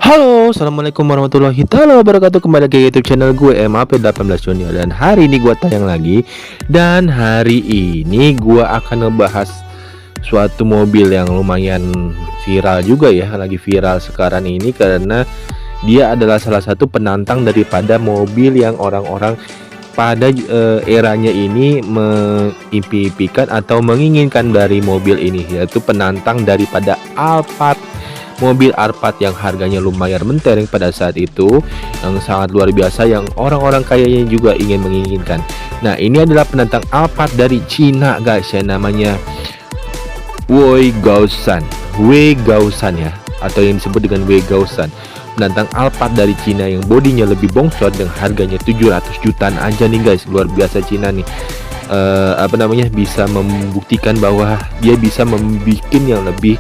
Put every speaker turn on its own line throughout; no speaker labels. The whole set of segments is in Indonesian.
Halo, assalamualaikum warahmatullahi taala wabarakatuh. Kembali ke YouTube channel gue MAP18 Junior. Dan hari ini gue tayang lagi. Dan hari ini gue akan ngebahas suatu mobil yang lumayan viral juga ya. Lagi viral sekarang ini karena dia adalah salah satu penantang daripada mobil yang orang-orang pada eranya ini mengimpi-impikan atau menginginkan dari mobil ini, yaitu penantang daripada Alphard. Mobil Alphard yang harganya lumayan mentereng pada saat itu, yang sangat luar biasa, yang orang-orang kayanya juga ingin menginginkan. Nah, ini adalah penantang Alphard dari Cina guys ya, namanya Wei Gaosan. Wei Gaosan ya, atau yang disebut dengan Wei Gaosan. Penantang Alphard dari Cina yang bodinya lebih bongsor dan harganya 700 jutaan aja nih guys. Luar biasa Cina nih. Bisa membuktikan bahwa dia bisa membuat yang lebih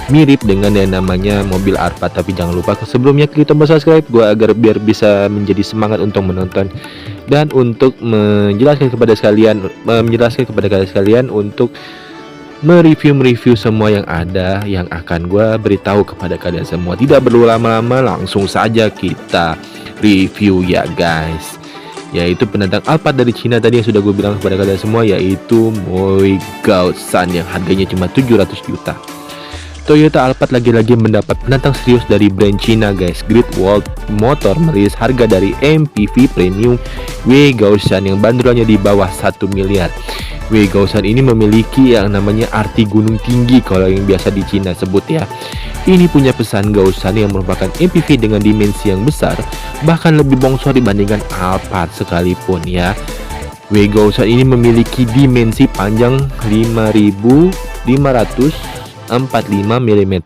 mirip dengan yang namanya mobil Alphard. Tapi jangan lupa sebelumnya klik tombol subscribe gua agar biar bisa menjadi semangat untuk menonton dan untuk menjelaskan kepada kalian untuk mereview semua yang ada, yang akan gua beritahu kepada kalian semua. Tidak perlu lama-lama, langsung saja kita review ya guys. Yaitu penantang Alphard dari Cina tadi yang sudah gue bilang kepada kalian semua, yaitu Wei Gaosan yang harganya cuma 700 juta. Toyota Alphard lagi-lagi mendapat penantang serius dari brand Cina guys. Great Wall Motor merilis harga dari MPV premium Wei Gaosan yang banderannya di bawah 1 miliar. Wei Gaosan ini memiliki yang namanya arti gunung tinggi kalau yang biasa di Cina sebut ya. Ini punya pesan Gaosan yang merupakan MPV dengan dimensi yang besar, bahkan lebih bongsor dibandingkan Alphard sekalipun ya. Wei Gaosan ini memiliki dimensi panjang 5.545 mm,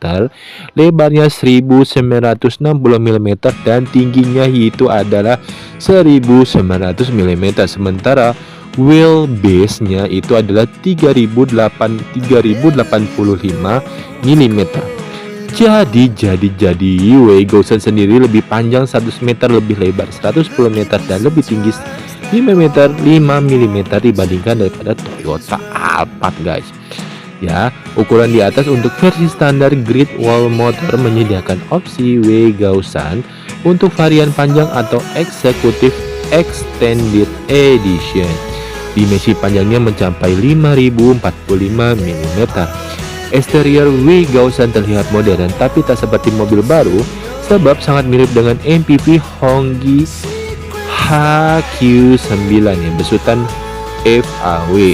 lebarnya 1960 mm, dan tingginya itu adalah 1900 mm. Sementara wheelbase-nya itu adalah 3085 mm. Jadi Wei Gaosan sendiri lebih panjang 100 meter, lebih lebar 110 meter, dan lebih tinggi 5 mm dibandingkan daripada Toyota Alphard guys. Ya, ukuran di atas untuk versi standar Great Wall Motor menyediakan opsi Wei Gaosan untuk varian panjang atau Executive Extended Edition. Dimensi panjangnya mencapai 5045 mm. Eksterior Wei Gaosan terlihat modern tapi tak seperti mobil baru, sebab sangat mirip dengan MPV Hongqi HQ9 yang besutan FAW.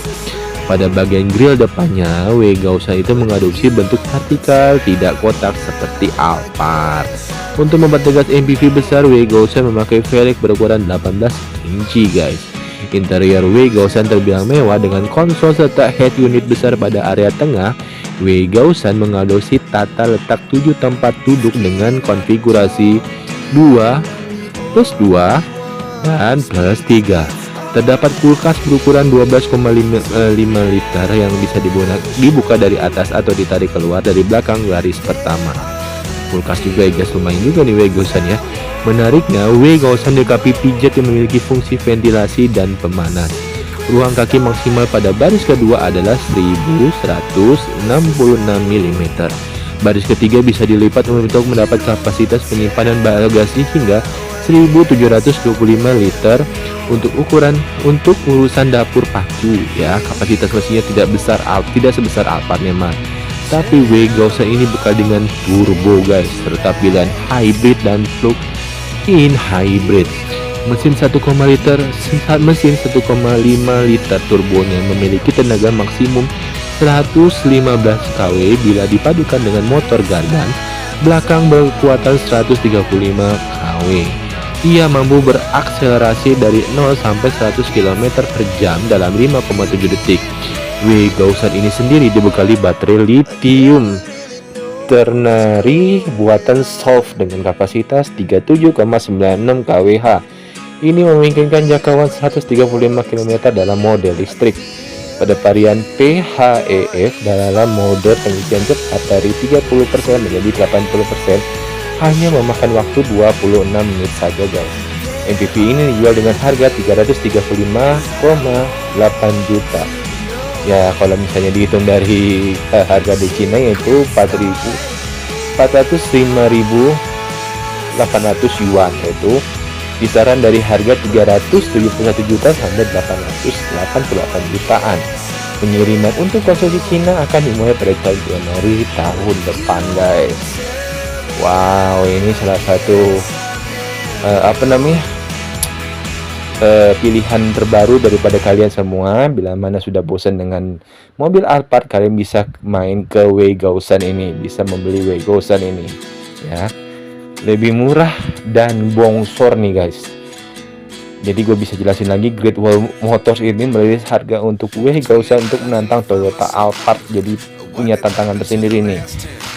Pada bagian grill depannya, Wei Gaosan itu mengadopsi bentuk vertikal, tidak kotak seperti Alphard. Untuk mempertegas MPV besar, Wei Gaosan memakai velg berukuran 18 inci guys. Interior Wei Gaosan terbilang mewah dengan konsol serta head unit besar pada area tengah. Wei Gaosan mengadopsi tata letak 7 tempat duduk dengan konfigurasi 2+2 dan +3. Terdapat kulkas berukuran 12,5 liter yang bisa dibuka dari atas atau ditarik keluar dari belakang garis pertama. Kulkas juga guys, lumayan juga nih Wei Gaosan ya. Menariknya, Wei Gaosan dilengkapi pijat yang memiliki fungsi ventilasi dan pemanas. Ruang kaki maksimal pada baris kedua adalah 1166 mm. Baris ketiga bisa dilipat untuk mendapat kapasitas penyimpanan bagasi hingga 1725 liter. Untuk urusan dapur pacu ya, kapasitas mesinnya tidak sebesar Alphard memang, tapi Wei Gaosan ini bekal dengan turbo guys, serta pilihan hybrid dan plug-in hybrid. Mesin 1,5 liter turbonya memiliki tenaga maksimum 115 kW bila dipadukan dengan motor gardan belakang berkekuatan 135 kW. Ia mampu berakselerasi dari 0 sampai 100 km per jam dalam 5,7 detik. Wei Gaosan ini sendiri dibekali baterai lithium ternary buatan Solv dengan kapasitas 37,96 kWh. Ini memungkinkan jangkauan 135 km dalam mode listrik. Pada varian PHEV dalam mode pengisian cepat dari 30% menjadi 80% hanya memakan waktu 26 menit saja guys. MPV ini dijual dengan harga 335,8 juta. Ya, kalau misalnya dihitung dari harga di Cina yaitu 405.000 yuan, yaitu kisaran dari harga 371 juta sampai 888 jutaan. Pengiriman untuk konsumsi Cina akan dimulai pada Januari tahun depan, guys. Wow, ini salah satu pilihan terbaru daripada kalian semua. Bila mana sudah bosan dengan mobil Alphard, kalian bisa main ke Weygausan ini, bisa membeli Weygausan ini ya. Lebih murah dan bongsor nih, guys. Jadi gue bisa jelasin lagi, Great Wall Motors ini merilis harga untuk Weygausan untuk menantang Toyota Alphard. Jadi punya tantangan tersendiri nih.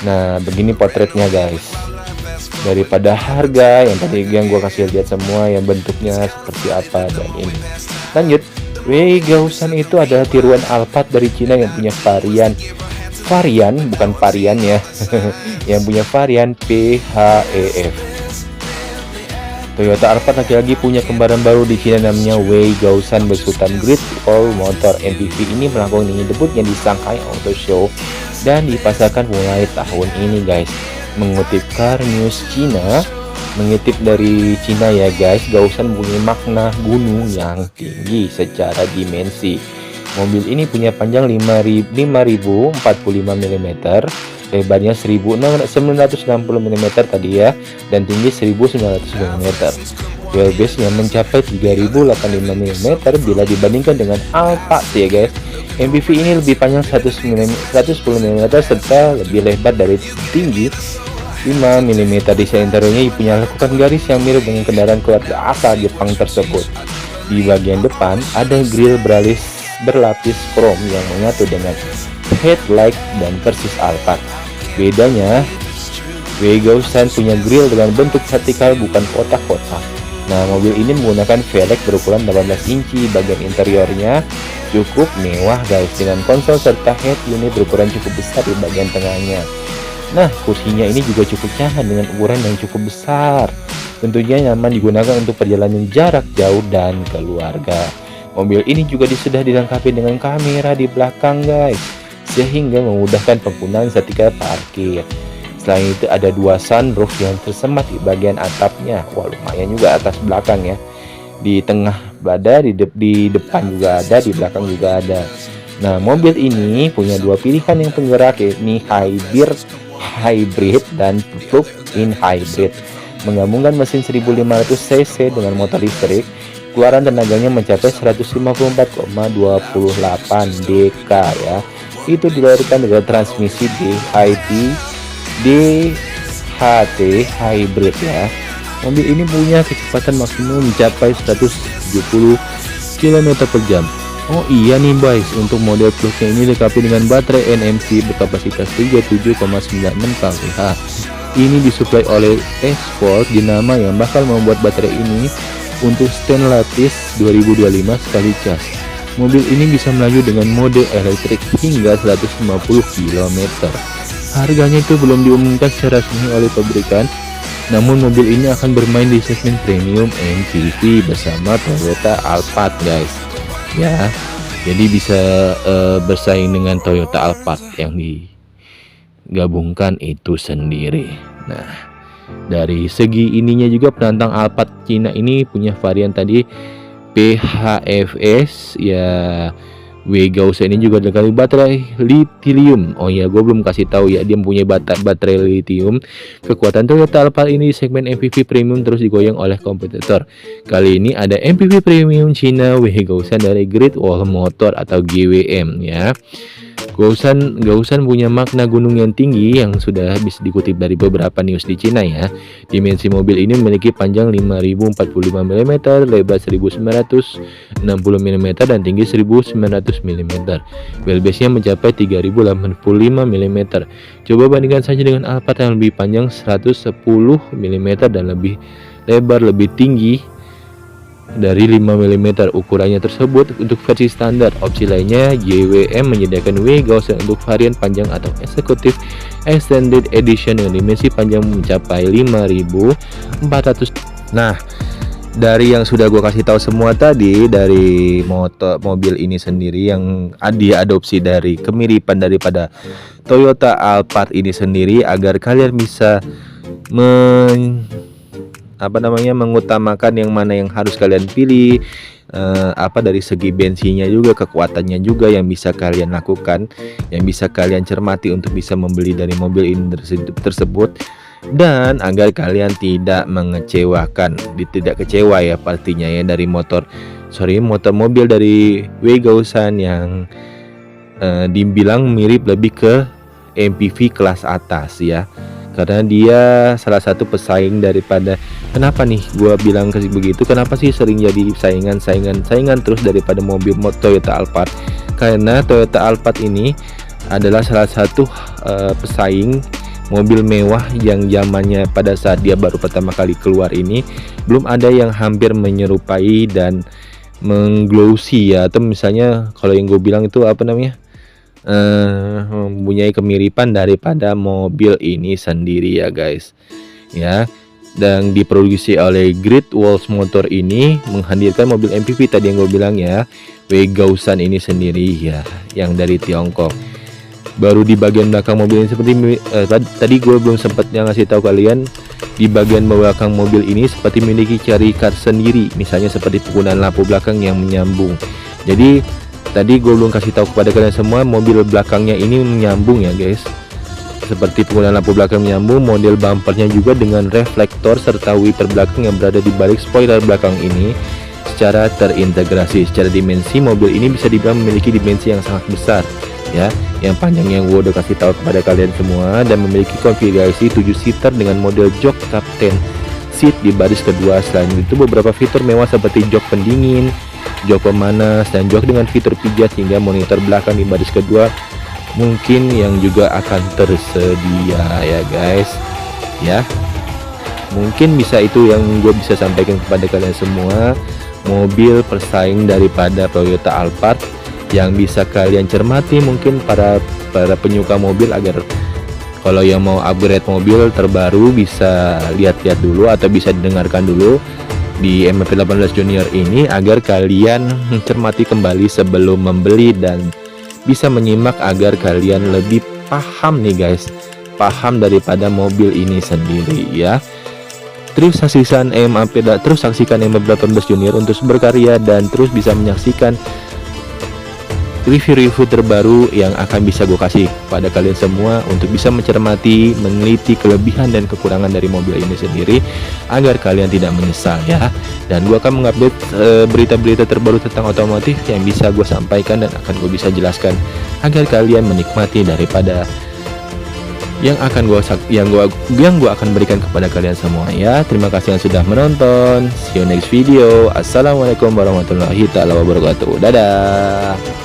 Nah, begini potretnya, guys. Daripada harga yang tadi yang gue kasih lihat semua, yang bentuknya seperti apa dan ini. Lanjut, Weygausan itu adalah tiruan Alphard dari Cina yang punya varian bukan varian ya, yang punya varian PHEV. Toyota Alphard lagi-lagi punya kembaran baru di Cina namanya Weygausan besutan Great Wall Motor. MPV ini melakukan debutnya di Shanghai Auto Show dan dipasarkan mulai tahun ini, guys. Mengutip Car News Cina, mengutip dari Cina ya, guys, Gausan punya makna gunung yang tinggi secara dimensi. Mobil ini punya panjang 5045 mm, lebarnya 1960 mm tadi ya, dan tinggi 1900 mm. Wheelbase-nya mencapai 3085 mm bila dibandingkan dengan Alphard ya, guys. MPV ini lebih panjang 110 mm serta lebih lebar dari tinggi 5 mm. Desain interiornya punya lekukan garis yang mirip dengan kendaraan keluarga asal Jepang tersebut. Di bagian depan ada grill berlapis krom yang menyatu dengan headlight dan persis Alphard. Bedanya, Weygausan punya grill dengan bentuk vertikal bukan kotak-kotak. Nah, mobil ini menggunakan velg berukuran 18 inci. Bagian interiornya cukup mewah, guys, dengan konsol serta head unit berukuran cukup besar di bagian tengahnya. Nah, kursinya ini juga cukup nyaman dengan ukuran yang cukup besar. Tentunya nyaman digunakan untuk perjalanan jarak jauh dan keluarga. Mobil ini juga sudah dilengkapi dengan kamera di belakang, guys, sehingga memudahkan penggunaan ketika parkir. Selain itu ada dua sunroof yang tersemat di bagian atapnya. Wah, lumayan juga atas belakang ya. Di tengah ada, di depan juga ada, di belakang juga ada. Nah, mobil ini punya dua pilihan yang penggerak, yakni hybrid dan plug-in hybrid. Menggabungkan mesin 1500 cc dengan motor listrik, keluaran tenaganya mencapai 154,28 dk ya. Itu dilahirkan dengan transmisi DHT hybrid ya. Mobil ini punya kecepatan maksimum mencapai 170 km/jam. Oh iya nih, guys, untuk model Plus-nya ini dilengkapi dengan baterai NMC berkapasitas 37,96 kWh. Ini disuplai oleh S-Volt Dynama yang bakal membuat baterai ini untuk Stellantis 2025 sekali cas. Mobil ini bisa melaju dengan mode elektrik hingga 150 km. Harganya itu belum diumumkan secara resmi oleh pabrikan, namun mobil ini akan bermain di segmen premium MPV bersama Toyota Alphard, guys. Ya, jadi bisa bersaing dengan Toyota Alphard yang digabungkan itu sendiri. Nah, dari segi ininya juga penantang Alphard Cina ini punya varian tadi PHEV ya. Weygausan ini juga dilengkapi baterai lithium. Oh ya, gue belum kasih tahu ya, dia mempunyai baterai lithium. Kekuatan Toyota Alphard ini di segmen MPV premium terus digoyang oleh kompetitor. Kali ini ada MPV premium Cina Weygausan dari Great Wall Motor atau GWM ya. Gausan punya makna gunung yang tinggi yang sudah bisa dikutip dari beberapa news di Cina ya. Dimensi mobil ini memiliki panjang 5045 mm, lebar 1960 mm dan tinggi 1900 mm. Wheelbase-nya mencapai 3085 mm. Coba bandingkan saja dengan Alphard yang lebih panjang 110 mm dan lebih lebar, lebih tinggi dari 5 mm. Ukurannya tersebut untuk versi standar. Opsi lainnya, GWM menyediakan Weygausan untuk varian panjang atau eksekutif extended edition dengan dimensi panjang mencapai 5400. Nah, dari yang sudah gue kasih tahu semua tadi, dari mobil ini sendiri yang diadopsi dari kemiripan daripada Toyota Alphard ini sendiri, agar kalian bisa mengutamakan yang mana yang harus kalian pilih, dari segi bensinnya juga, kekuatannya juga yang bisa kalian lakukan, yang bisa kalian cermati untuk bisa membeli dari mobil ini tersebut, dan agar kalian tidak kecewa ya pastinya ya dari motor mobil dari Wegausan yang dibilang mirip lebih ke MPV kelas atas ya, karena dia salah satu pesaing daripada, kenapa nih gua bilang begitu, kenapa sih sering jadi saingan terus daripada mobil Toyota Alphard, karena Toyota Alphard ini adalah salah satu pesaing mobil mewah yang zamannya pada saat dia baru pertama kali keluar ini belum ada yang hampir menyerupai dan mengglossy ya, atau misalnya kalau yang gue bilang itu mempunyai kemiripan daripada mobil ini sendiri ya guys ya. Dan diproduksi oleh Great Walls Motor ini menghadirkan mobil MPV tadi yang gue bilang ya, Wegausan ini sendiri ya, yang dari Tiongkok. Baru di bagian belakang mobil ini seperti tadi gue belum sempat ngasih tahu kalian, di bagian belakang mobil ini seperti memiliki ciri khas sendiri, misalnya seperti penggunaan lampu belakang yang menyambung. Jadi tadi gue belum kasih tahu kepada kalian semua, mobil belakangnya ini menyambung ya guys, seperti penggunaan lampu belakang menyambung, model bumpernya juga dengan reflektor serta wiper belakang yang berada di balik spoiler belakang ini secara terintegrasi. Secara dimensi, mobil ini bisa dibilang memiliki dimensi yang sangat besar ya, yang panjangnya gue udah kasih tahu kepada kalian semua, dan memiliki konfigurasi 7 seater dengan model jok captain seat di baris kedua. Selain itu beberapa fitur mewah seperti jok pendingin, jok pemanas, dan jok dengan fitur pijat hingga monitor belakang di baris kedua mungkin yang juga akan tersedia ya guys ya. Mungkin bisa itu yang gue bisa sampaikan kepada kalian semua, mobil persaing daripada Toyota Alphard yang bisa kalian cermati, mungkin para penyuka mobil, agar kalau yang mau upgrade mobil terbaru bisa lihat-lihat dulu atau bisa didengarkan dulu di MP18 Junior ini, agar kalian mencermati kembali sebelum membeli dan bisa menyimak agar kalian lebih paham nih guys, paham daripada mobil ini sendiri ya. Terus saksikan MP18 Junior untuk berkarya, dan terus bisa menyaksikan review-review terbaru yang akan bisa gue kasih pada kalian semua untuk bisa mencermati, meneliti kelebihan dan kekurangan dari mobil ini sendiri agar kalian tidak menyesal ya. Dan gue akan mengupdate berita-berita terbaru tentang otomotif yang bisa gue sampaikan dan akan gue bisa jelaskan agar kalian menikmati daripada yang gue akan berikan kepada kalian semua ya. Terima kasih yang sudah menonton. See you next video. Assalamualaikum warahmatullahi wabarakatuh. Dadah.